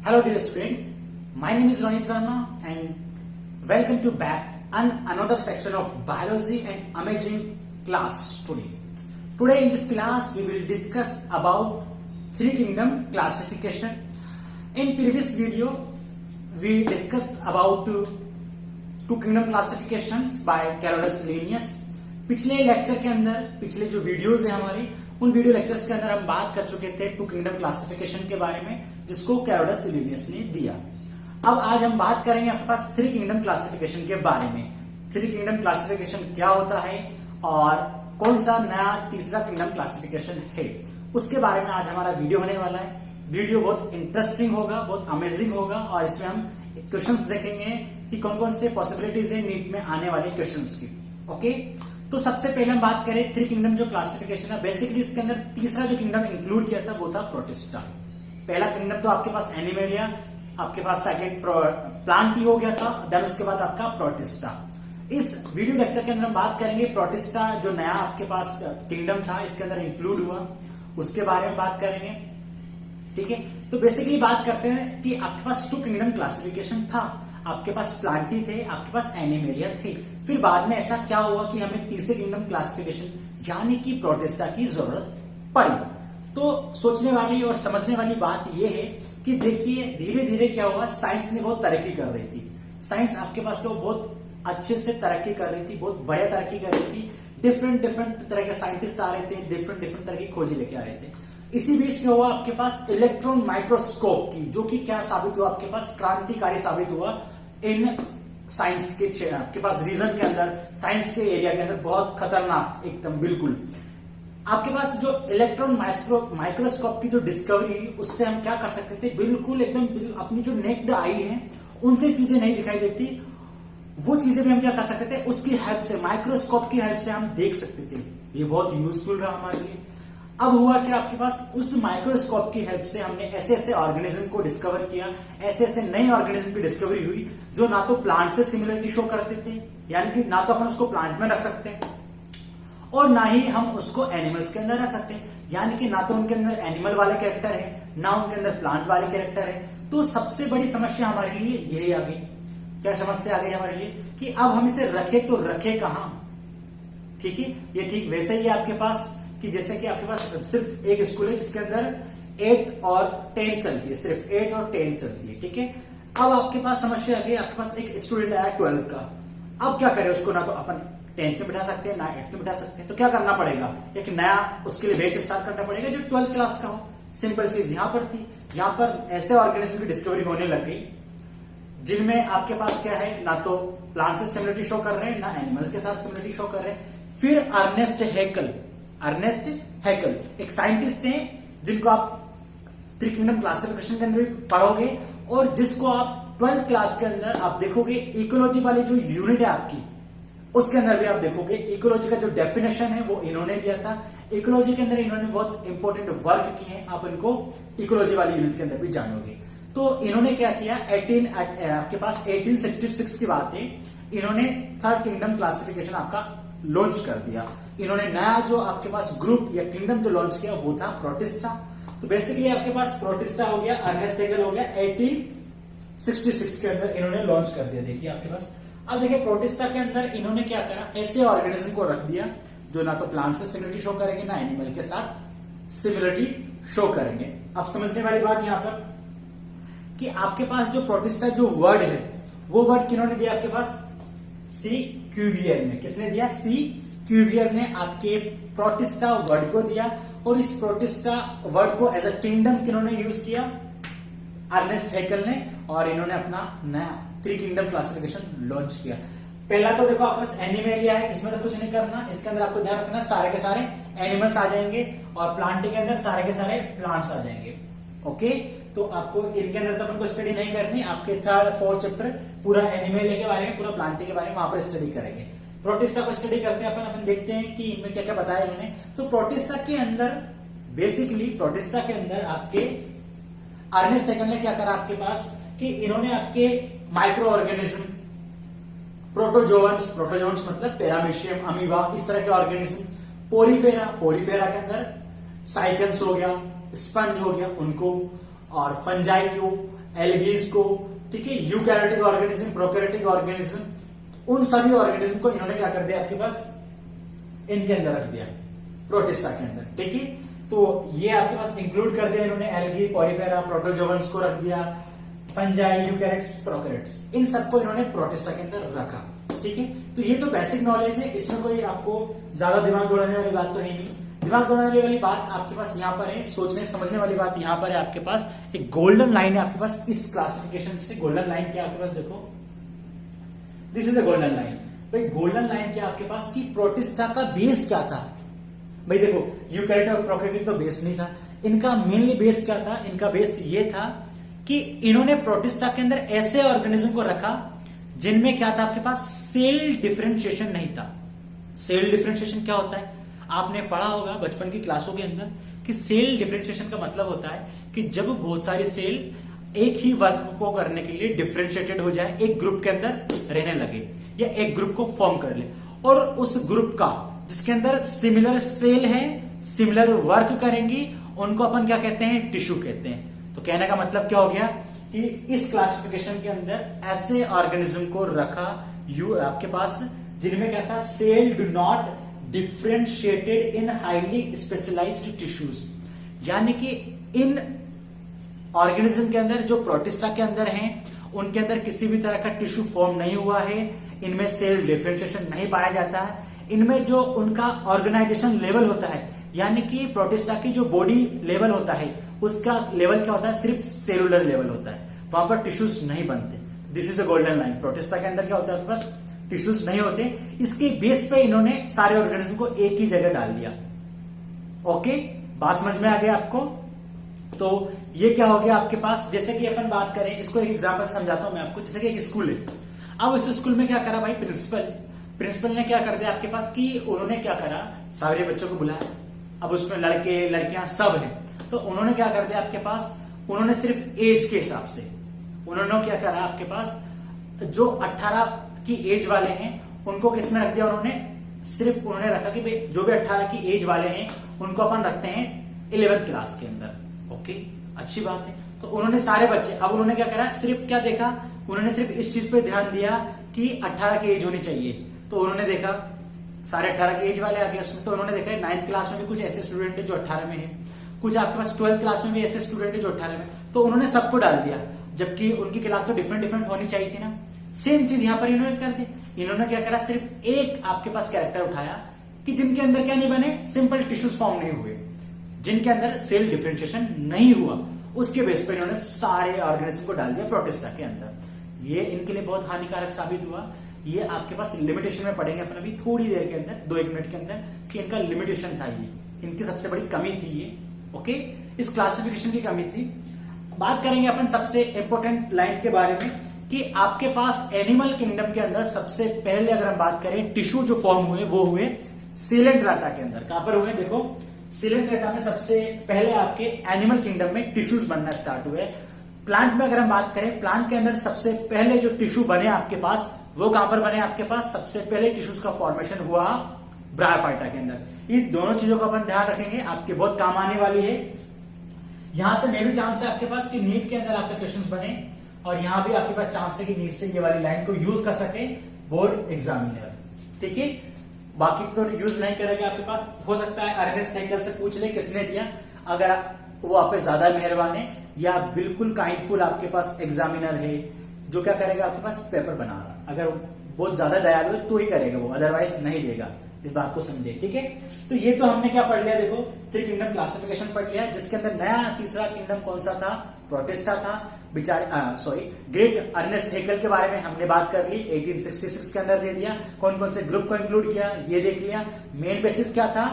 Hello dear student, my name is Ronit Verma and welcome to back another section of biology and amazing class today. Today in this class we will discuss about three kingdom classification. In previous video we discussed about two kingdom classifications by Carolus Linnaeus. पिछले lecture के अंदर पिछले जो videos है हमारी उन video lectures के अंदर हम बात कर चुके थे टू किंगडम क्लासिफिकेशन के बारे में जिसको कैरोलस लिनियस ने दिया। अब आज हम बात करेंगे आपके पास थ्री किंगडम क्लासिफिकेशन के बारे में। थ्री किंगडम क्लासिफिकेशन क्या होता है और कौन सा नया तीसरा किंगडम क्लासिफिकेशन है उसके बारे में आज हमारा वीडियो होने वाला है। वीडियो बहुत इंटरेस्टिंग होगा, बहुत अमेजिंग होगा और इसमें हम क्वेश्चंस देखेंगे कि कौन कौन से पॉसिबिलिटीज है नीट में आने वाले क्वेश्चंस की। ओके, तो सबसे पहले हम बात करें थ्री किंगडम जो क्लासिफिकेशन है। बेसिकली इसके अंदर तीसरा जो किंगडम इंक्लूड किया था वो था प्रोटिस्टा। पहला किंगडम तो आपके पास एनिमेलिया, आपके पास सेकंड प्लांट हो गया था, देन उसके बाद आपका प्रोटिस्टा। इस वीडियो लेक्चर के अंदर हम बात करेंगे प्रोटिस्टा जो नया आपके पास किंगडम था इसके अंदर इंक्लूड हुआ उसके बारे में बात करेंगे। ठीक है, तो बेसिकली बात करते हैं कि आपके पास टू किंगडम क्लासिफिकेशन था, आपके पास प्लांटी थे, आपके पास एनिमेलिया थे। फिर बाद में ऐसा क्या हुआ कि हमें तीसरे किंगडम क्लासिफिकेशन यानी कि प्रोटिस्टा की जरूरत पड़ी। तो सोचने वाली और समझने वाली बात यह है कि देखिए धीरे धीरे क्या हुआ, साइंस ने बहुत तरक्की कर रही थी। साइंस आपके पास तो बहुत अच्छे से तरक्की कर रही थी, बहुत बढ़िया तरक्की कर रही थी। डिफरेंट तरह के साइंटिस्ट आ रहे थे, डिफरेंट तरह की खोजें लेके आ रहे थे। इसी बीच क्या हुआ, आपके पास इलेक्ट्रॉन माइक्रोस्कोप की जो कि क्या साबित हुआ, आपके पास क्रांतिकारी साबित हुआ इन साइंस के आपके पास रीजन के अंदर, साइंस के एरिया के अंदर बहुत खतरनाक एकदम बिल्कुल। आपके पास जो इलेक्ट्रॉन माइक्रोस्कोप की जो डिस्कवरी उससे हम क्या कर सकते थे, बिल्कुल एकदम अपनी जो नेक्ड आई है उनसे चीजें नहीं दिखाई देती, वो चीजें भी हम क्या कर सकते थे, उसकी हेल्प से, माइक्रोस्कोप की हेल्प से हम देख सकते थे। ये बहुत यूजफुल रहा हमारे लिए। अब हुआ कि आपके पास उस माइक्रोस्कोप की हेल्प से हमने ऐसे ऐसे ऑर्गेनिज्म को डिस्कवर किया, ऐसे ऐसे नए ऑर्गेनिज्म की डिस्कवरी हुई जो ना तो प्लांट से सिमिलरिटी शो करते थे, यानी कि ना तो अपन उसको प्लांट में रख सकते हैं और ना ही हम उसको एनिमल्स के अंदर रख सकते हैं, यानी कि ना तो उनके अंदर एनिमल वाले कैरेक्टर है ना उनके अंदर प्लांट वाले कैरेक्टर है। तो सबसे बड़ी समस्या हमारे लिए यही आ गई। क्या समस्या आ गई हमारे लिए कि अब हम इसे रखे तो रखे कहां। ठीक है, ये ठीक वैसे ही है आपके पास कि जैसे कि आपके पास सिर्फ एक स्कूल है जिसके अंदर 8 और 10 चलती है, सिर्फ 8 और 10 चलती है। ठीक है, अब आपके पास समस्या आ गई, आपके पास एक स्टूडेंट आया 12th का। अब क्या करें, उसको ना तो अपन 10th में बिठा सकते हैं ना 8th में बिठा सकते हैं, तो क्या करना पड़ेगा, एक नया उसके लिए बैच स्टार्ट करना पड़ेगा जो 12th क्लास का हो। सिंपल चीज यहां पर थी, यहां पर ऐसे ऑर्गेनिज्म की डिस्कवरी होने लग गई जिनमें आपके पास क्या है, ना तो प्लांट से सिमिलरिटी शो कर रहे हैं ना एनिमल के साथ सिमिलरिटी शो कर रहे हैं। फिर अर्नेस्ट हैकल एक साइंटिस्ट हैं जिनको आप थ्री किंगडम क्लासिफिकेशन के अंदर पढ़ोगे और जिसको आप 12th क्लास के अंदर आप देखोगे इकोलॉजी वाली जो यूनिट है आपकी उसके अंदर भी आप देखोगे इकोलॉजी का जो डेफिनेशन है वो इन्होंने दिया था। इकोलॉजी के अंदर इन्होंने बहुत इंपॉर्टेंट वर्क किए हैं, आप इनको इकोलॉजी वाली यूनिट के अंदर भी जानोगे। तो इन्होंने क्या किया, आपके पास 1866 की बात है, इन्होंने थर्ड किंगडम क्लासिफिकेशन आपका लॉन्च कर दिया। इन्होंने नया जो आपके पास ग्रुप या किंगडम जो लॉन्च किया वो था प्रोटिस्टा। तो बेसिकली आपके पास प्रोटिस्टा हो गया, अर्नेस्ट हैकल हो गया, 1866 के अंदर इन्होंने लॉन्च कर दिया। देखिए आपके पास, अब देखिए प्रोटिस्टा के अंदर इन्होंने क्या करा, ऐसे ऑर्गेनिज्म को रख दिया जो ना तो प्लांट से सिमिलरिटी शो करेंगे ना एनिमल के साथ सिमिलरिटी शो करेंगे। अब समझने वाली बात यहां पर कि आपके पास जो प्रोटिस्टा जो वर्ड है वो वर्ड किन्होंने दिया, आपके पास सी क्यूवियर ने। किसने दिया, सी क्यूवियर ने आपके प्रोटिस्टा वर्ड को दिया और इस प्रोटिस्टा वर्ड को एज अ किंगडम किन्होंने यूज किया, अर्नेस्ट हैकल ने, और इन्होंने अपना नया थ्री किंगडम क्लासिफिकेशन लॉन्च किया। पहला तो देखो आपके पास एनिमेलिया है, इसमें तो कुछ नहीं करना, इसके अंदर आपको ध्यान रखना सारे के सारे एनिमल्स आ जाएंगे और प्लांट के अंदर सारे के सारे प्लांट्स आ जाएंगे। ओके, तो आपको इनके अंदर तो अपन को स्टडी नहीं करनी, आपके 3rd 4th चैप्टर पूरा एनिमेलिया के बारे में, पूरा प्लांटिंग के बारे में वहां पर स्टडी करेंगे। प्रोटिस्टा को स्टडी करते हैं अपन देखते हैं कि इनमें क्या क्या बताया इन्होंने। तो प्रोटिस्टा के अंदर बेसिकली प्रोटिस्टा के अंदर आपके अर्नेस्ट हैकल ने क्या करा आपके पास कि इन्होंने आपके माइक्रो ऑर्गेनिज्म, प्रोटोजोन्स मतलब पैरामीशियम, अमीबा, इस तरह के ऑर्गेनिज्म, पोरीफेरा के अंदर साइकन्स हो गया, स्पंज हो गया, उनको और फंजाई को, एल्गीज को, ठीक है, यूकैरियोटिक ऑर्गेनिज्म, प्रोकैरियोटिक ऑर्गेनिज्म, उन सभी ऑर्गेनिज्म को इन्होंने क्या कर दिया आपके पास इनके अंदर रख दिया, प्रोटिस्टा के अंदर, ठीक है। तो ये आपके पास इंक्लूड कर दिया इन्होंने, एल्गी, पॉलीफेरा, प्रोटोजोवंस को रख दिया, फंजाई, यूकैरियोट्स, प्रोकैरियोट्स, इन सबको इन्होंने प्रोटिस्टा के अंदर रखा, ठीक है। तो ये तो बेसिक नॉलेज है, इसमें कोई आपको ज्यादा दिमाग दौड़ाने वाली बात तो है नहीं। दिमाग दौड़ाने वाली बात आपके पास यहाँ पर है, सोचने समझने वाली बात यहाँ पर है आपके पास। एक गोल्डन लाइन है आपके पास इस क्लासिफिकेशन से। गोल्डन लाइन क्या आपके पास, देखो this is the golden line. भाई गोल्डन लाइन क्या आपके पास कि प्रोटिस्टा का बेस क्या था। भाई देखो यूकैरियोटिक और प्रोकैरियोटिक तो बेस नहीं था, इनका मेनली बेस क्या था, इनका बेस ये था कि इन्होंने प्रोटिस्टा के अंदर ऐसे ऑर्गेनिज्म को रखा जिनमें क्या था आपके पास, सेल डिफरेंशिएशन नहीं था। सेल डिफरेंशिएशन क्या होता है, आपने पढ़ा होगा बचपन की क्लासों के अंदर कि सेल डिफरेंशिएशन का मतलब होता है कि जब बहुत सारी सेल एक ही वर्क को करने के लिए डिफरेंशिएटेड हो जाए, एक ग्रुप के अंदर रहने लगे या एक ग्रुप को फॉर्म कर ले, और उस ग्रुप का जिसके अंदर सिमिलर सेल है, सिमिलर वर्क करेंगी, उनको अपन क्या कहते हैं, टिश्यू कहते हैं। तो कहने का मतलब क्या हो गया कि इस क्लासिफिकेशन के अंदर ऐसे ऑर्गेनिज्म को रखा यू आपके पास जिनमें क्या था, cell do not differentiated in highly specialized tissues, यानी कि इन ऑर्गेनिज्म के अंदर जो प्रोटिस्टा के अंदर हैं उनके अंदर किसी भी तरह का टिश्यू फॉर्म नहीं हुआ है, इनमें सेल डिफरेंशिएशन नहीं पाया जाता है, इनमें जो उनका ऑर्गेनाइजेशन लेवल होता है, यानी कि प्रोटिस्टा की जो बॉडी लेवल होता है उसका लेवल क्या होता है, सिर्फ सेलुलर लेवल होता है, वहां पर टिश्यूज नहीं बनते। This is a golden line. Protista के अंदर क्या होता है आपके पास, टिश्यूज नहीं होते। इसके बेस पे इन्होंने सारे ऑर्गेनिज्म को एक ही जगह डाल दिया। ओके, बात समझ में आ गया आपको। तो ये क्या हो गया आपके पास, जैसे कि अपन बात करें, इसको एक एग्जांपल से समझाता हूं मैं आपको। जैसे कि एक स्कूल है, अब उस स्कूल में क्या करा भाई, प्रिंसिपल ने क्या कर दिया आपके पास कि उन्होंने क्या करा, सारे बच्चों को बुलाया। अब उसमें लड़के लड़कियां सब हैं, तो उन्होंने क्या कर दिया आपके पास, उन्होंने सिर्फ एज के हिसाब से उन्होंने क्या करा आपके पास, जो 18 की एज वाले हैं उनको किसमें रख दिया, उन्होंने उन्होंने रखा कि भाई जो भी 18 की एज वाले हैं उनको अपन रखते हैं 11th क्लास के अंदर। ओके, अच्छी बात है। तो उन्होंने सारे बच्चे, अब उन्होंने क्या करा, सिर्फ क्या देखा, उन्होंने सिर्फ इस चीज पे ध्यान दिया कि 18 की एज होनी चाहिए। तो उन्होंने देखा सारे 18 की एज वाले आ गए उसमें, तो उन्होंने देखा 9th क्लास में भी कुछ ऐसे स्टूडेंट है जो 18 में है, कुछ आपके पास 12th क्लास में भी ऐसे स्टूडेंट है जो 18 में, तो उन्होंने सबको डाल दिया, जबकि उनकी क्लास तो डिफरेंट डिफरेंट होनी चाहिए थी ना। सेम चीज यहां पर इन्होंने कर दी। इन्होंने क्या करा, सिर्फ एक आपके पास कैरेक्टर उठाया कि जिनके अंदर क्या नहीं बने, सिंपल टिश्यूज फॉर्म नहीं हुए, जिनके अंदर सेल डिफरेंशिएशन नहीं हुआ, उसके बेस पर इन्होंने सारे ऑर्गेनिज्म को डाल दिया प्रोटिस्टा के अंदर। ये इनके लिए बहुत हानिकारक साबित हुआ। ये आपके पास लिमिटेशन में पढ़ेंगे अपन अभी थोड़ी देर के अंदर, 2-1 मिनट के अंदर, कि इनका लिमिटेशन था, ये इनकी सबसे बड़ी कमी थी ये। ओके, इस क्लासिफिकेशन की कमी थी। बात करेंगे अपन सबसे इंपॉर्टेंट लाइन के बारे में कि आपके पास एनिमल किंगडम के अंदर सबसे पहले अगर हम बात करें टिश्यू जो फॉर्म हुए वो हुए सीलेंट्राटा के अंदर। कहां पर हुए, देखो सीलेंट्राटा में सबसे पहले आपके एनिमल किंगडम में टिश्यूज बनना स्टार्ट हुए। प्लांट में अगर हम बात करें, प्लांट के अंदर सबसे पहले जो टिश्यू बने आपके पास वो कहां पर बने आपके पास, सबसे पहले टिश्यूज का फॉर्मेशन हुआ ब्रायोफाइटा के अंदर। इस दोनों चीजों का अपन ध्यान रखेंगे, आपके बहुत काम आने वाली है। यहां से मे भी चांस है आपके पास कि नीट के अंदर आपके क्वेश्चंस बने, और यहां भी आपके पास चांस है कि नीट से ये वाली लाइन को यूज कर सके बोर्ड एग्जामिनर। ठीक है, बाकी तो यूज नहीं करेगा आपके पास। हो सकता है अर्नेस्ट हैकेल से पूछ ले किसने दिया, अगर वो आप पे ज्यादा मेहरबान है या बिल्कुल काइंडफुल आपके पास एग्जामिनर है जो क्या करेगा आपके पास पेपर बना रहा, अगर बहुत ज्यादा दयालु है तो ही करेगा वो, अदरवाइज नहीं देगा। इस बात को समझे, ठीक है। तो ये तो हमने क्या पढ़ लिया, देखो 3 किंगडम क्लासिफिकेशन पढ़ लिया, जिसके अंदर नया तीसरा किंगडम कौन सा था, प्रोटिस्टा था। ग्रेट अर्नेस्ट हैकेल के बारे में हमने बात कर ली, 1866 के अंदर दे दिया। कौन कौन से ग्रुप को इंक्लूड किया ये देख लिया। मेन बेसिस क्या था,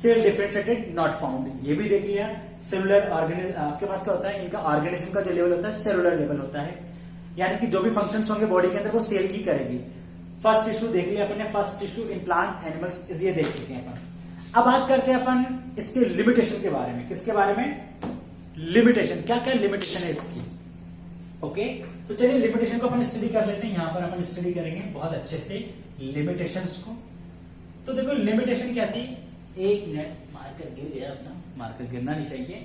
सेल डिफरेंशिएटेड नॉट फाउंड, ये भी देख लिया। सेलुलर ऑर्गेनिज्म आपके पास क्या होता है, इनका ऑर्गेनिज्म का जो लेवल होता है सेलुलर लेवल होता है, यानी कि जो भी फंक्शंस होंगे बॉडी के अंदर वो सेल ही करेगी। फर्स्ट टिश्यू देख लिया अपन ने, first tissue in plant animals ये देख चुके हैं अपन। अब बात करते हैं अपन इसके लिमिटेशन के बारे में। किसके बारे में, लिमिटेशन, क्या क्या लिमिटेशन है इसकी। ओके, तो चलिए लिमिटेशन को अपन स्टडी कर लेते हैं। यहां पर अपन स्टडी करेंगे बहुत अच्छे से लिमिटेशंस को। तो देखो लिमिटेशन क्या थी, एक मिनट, मार्कर गिर गया अपना, मार्कर गिरना नहीं चाहिए।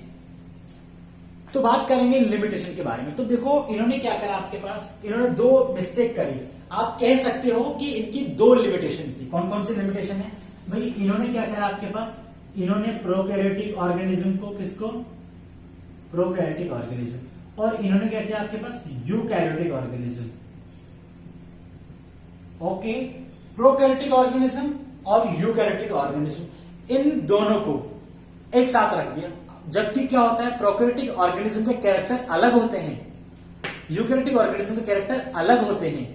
तो बात करेंगे लिमिटेशन के बारे में। तो देखो इन्होंने क्या करा आपके पास, इन्होंने दो मिस्टेक करी। आप कह सकते हो कि इनकी दो लिमिटेशन थी। कौन कौन सी लिमिटेशन है भाई? इन्होंने क्या करा आपके पास, इन्होंने प्रोकैरियोटिक ऑर्गेनिज्म को, किसको? प्रोकैरियोटिक ऑर्गेनिज्म, और इन्होंने क्या किया आपके पास, eukaryotic organism. Okay, prokaryotic organism और यूकैरियोटिक ऑर्गेनिज्म, इन दोनों को एक साथ रख दिया। जबकि क्या होता है, प्रोकैरियोटिक ऑर्गेनिज्म के कैरेक्टर अलग होते हैं, यूकैरियोटिक ऑर्गेनिज्म के कैरेक्टर अलग होते हैं,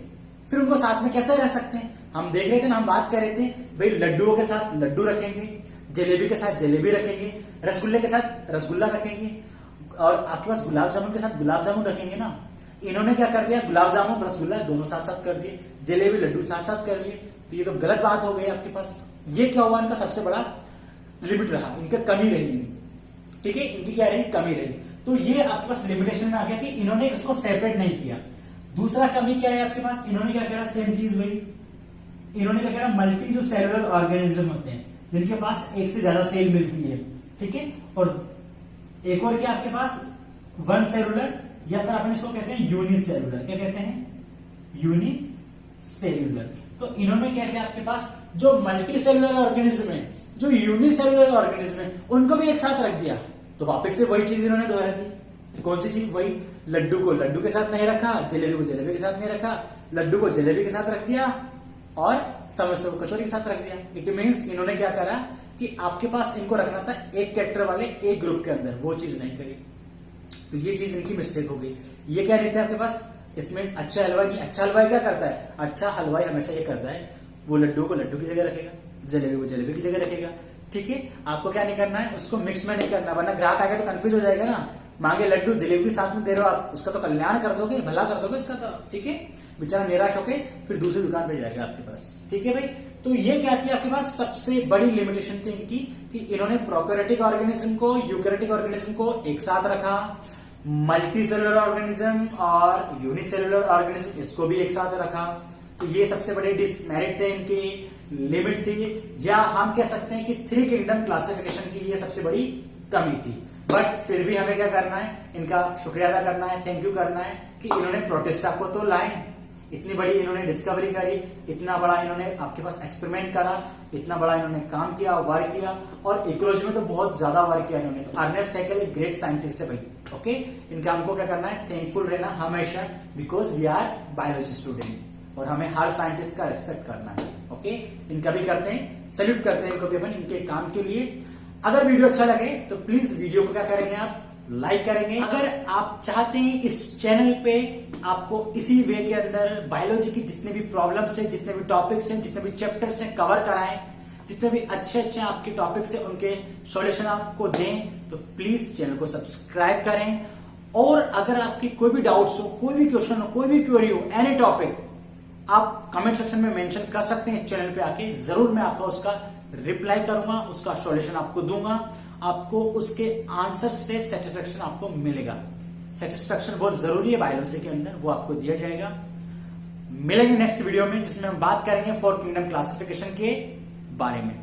फिर उनको साथ में कैसे रह सकते हैं? हम देख रहे थे ना, हम बात कर रहे थे भाई लड्डुओं के साथ लड्डू रखेंगे, जलेबी के साथ जलेबी रखेंगे, रसगुल्ले के साथ रसगुल्ला रखेंगे, और आपके पास गुलाब जामुन के साथ गुलाब जामुन रखेंगे ना। इन्होंने क्या कर दिया, गुलाब जामुन रसगुल्ला दोनों साथ साथ कर दिए, जलेबी लड्डू साथ साथ कर लिए। तो ये तो गलत बात हो गई आपके पास। ये क्या हुआ, इनका सबसे बड़ा लिमिट रहा, इनका कमी रही, ठीक है, इनकी क्या रही, कमी रही। तो ये आपके पास लिमिटेशन में आ गया कि इन्होंने इसको सेपरेट नहीं किया। दूसरा कमी क्या है आपके पास, इन्होंने क्या करा, सेम चीज वही, इन्होंने क्या करा, मल्टी जो सेलुलर ऑर्गेनिज्म होते हैं जिनके पास एक से ज्यादा सेल मिलती है, ठीक है, और एक और क्या आपके पास, वन सेलुलर, या फिर अपन इसको कहते हैं यूनिसेलुलर। क्या कहते हैं, यूनिसेलुलर। तो इन्होंने क्या किया आपके पास, जो मल्टी सेलुलर ऑर्गेनिज्म है, जो यूनिसेलुलर ऑर्गेनिज्म है, उनको भी एक साथ रख दिया। तो वापस से वही चीज इन्होंने दोहरा दी। कौन सी चीज, वही लड्डू को लड्डू के साथ नहीं रखा, जलेबी को जलेबी के साथ नहीं रखा, लड्डू को जलेबी के साथ रख दिया, और समोसे को कचौरी के साथ रख दिया। इट मीन्स इन्होंने क्या करा कि आपके पास इनको रखना था एक कैरेक्टर वाले एक ग्रुप के अंदर, वो चीज नहीं करी। तो ये चीज इनकी मिस्टेक हो गई। ये क्या नहीं थे आपके पास, इसमें अच्छा हलवाई नहीं। अच्छा हलवाई क्या करता है, अच्छा हलवाई हमेशा ये करता है, वो लड्डू को लड्डू की जगह रखेगा, जलेबी को जलेबी की जगह रखेगा, ठीक है। आपको क्या नहीं करना है, उसको मिक्स में नहीं करना, वरना ग्राहक आगे तो कंफ्यूज हो जाएगा ना। मांगे लड्डू जलेबी साथ में दे रहे हो आप, उसका तो कल्याण कर दोगे, भला कर दोगे इसका, तो ठीक है, बेचारा निराश होके फिर दूसरी दुकान पे जाएगा आपके पास, ठीक है भाई। तो ये क्या थी आपके पास सबसे बड़ी लिमिटेशन थी इनकी, कि इन्होंने प्रोकैरियोटिक ऑर्गेनिज्म को, यूकैरियोटिक ऑर्गेनिज्म को एक साथ रखा, मल्टी सेलुलर ऑर्गेनिज्म और यूनिसेलुलर ऑर्गेनिज्म इसको भी एक साथ रखा। तो ये सबसे बड़े डिसमेरिट थे इनकी, लिमिट थी, या हम कह सकते हैं कि थ्री किंगडम क्लासिफिकेशन की ये सबसे बड़ी कमी थी। बट फिर भी हमें क्या करना है, इनका शुक्रिया अदा करना है, थैंक यू करना है कि इन्होंने प्रोटेस्टा को तो लाए, इतनी बड़ी इन्होंने डिस्कवरी करी, इतना बड़ा इन्होंने आपके पास एक्सपेरिमेंट करा, इतना बड़ा इन्होंने काम किया, वर्क किया, और इकोलॉजी में तो बहुत ज्यादा वर्क किया इन्होंने। तो अर्नेस्ट हैकेल एक ग्रेट साइंटिस्ट है भाई, ओके। इनका हमको क्या करना है, थैंकफुल रहना हमेशा, because we are biology student, और हमें हर साइंटिस्ट का रिस्पेक्ट करना है, ओके। इनका भी करते हैं, सैल्यूट करते हैं इनको भी अपन, इनके काम के लिए। अगर वीडियो अच्छा लगे तो प्लीज वीडियो को क्या करेंगे आप, लाइक करेंगे। अगर आप चाहते हैं इस चैनल पे आपको इसी वे के अंदर बायोलॉजी की जितने भी प्रॉब्लम्स हैं, जितने भी टॉपिक्स हैं, जितने भी चैप्टर्स हैं कवर कराएं, जितने भी अच्छे अच्छे आपके टॉपिक्स हैं उनके सॉल्यूशन आपको दें, तो प्लीज चैनल को सब्सक्राइब करें। और अगर आपकी कोई भी डाउट्स हो, कोई भी क्वेश्चन हो, कोई भी क्वेरी हो, एनी टॉपिक, आप कमेंट सेक्शन में मेंशन कर सकते हैं। इस चैनल पे आके जरूर मैं आपका उसका रिप्लाई करूंगा, उसका सॉल्यूशन आपको दूंगा, आपको उसके आंसर से सेटिस्फेक्शन आपको मिलेगा। सेटिस्फेक्शन बहुत जरूरी है बायोलॉजी के अंदर, वो आपको दिया जाएगा। मिलेंगे नेक्स्ट वीडियो में, जिसमें हम बात करेंगे फोर किंगडम क्लासिफिकेशन के बारे में।